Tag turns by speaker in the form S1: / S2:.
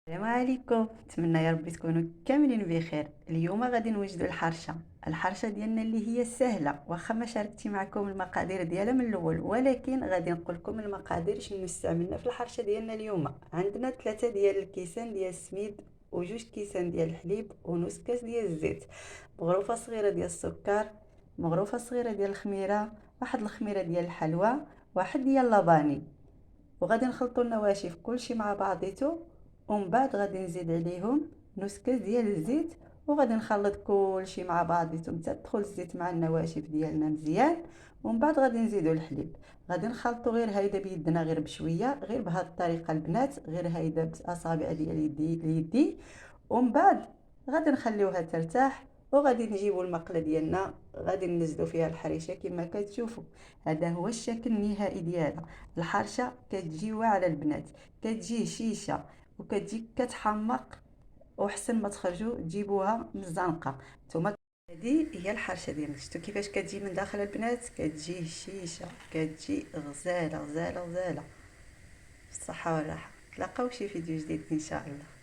S1: السلام عليكم، نتمنى يا ربي تكونوا كاملين بخير. اليوم غادي نوجدوا الحرشه ديالنا اللي هي سهله، واخا ما شاركتي معكم المقادير ديالها من الاول، ولكن غادي نقول لكم المقادير شنو استعملنا في الحرشه ديالنا اليوم. عندنا 3 ديال الكيسان ديال السميد، وجوج كيسان ديال الحليب، ونص كاس ديال الزيت، مغروفه صغيره ديال السكر، مغروفه صغيره ديال الخميره، واحد الخميره ديال الحلوى، واحد ديال لافاني. وغادي نخلطوا النواشف كلشي مع بعضيتو، ومن بعد غادي نزيد عليهم نص كاس ديال الزيت، وغادي نخلط كلشي مع بعضيتو حتى تدخل الزيت مع النواشف ديالنا مزيان. ومن بعد غادي نزيدو الحليب، غادي نخلطو غير هيدا بيدنا، غير بشويه، غير بهذه الطريقه البنات، غير هيدا باصابع ديال يدي. ومن بعد غادي نخليوها ترتاح، وغادي نجيبو المقله ديالنا، غادي ننزلو فيها الحريشه كما كتشوفوا. هذا هو الشكل النهائي ديالها. الحرشه كتجي واعره البنات، كتجي هشيشه، وكتجي كتحمق، وحسن ما تخرجوا تجيبوها من الزنقه. نتوما هذه هي الحرشه ديالنا، شفتوا كيفاش كتجي من داخل البنات؟ كتجي هشيشه، كتجي غزاله غزاله غزاله. بالصحه والراحه، تلاقاو شي فيديو جديد ان شاء الله.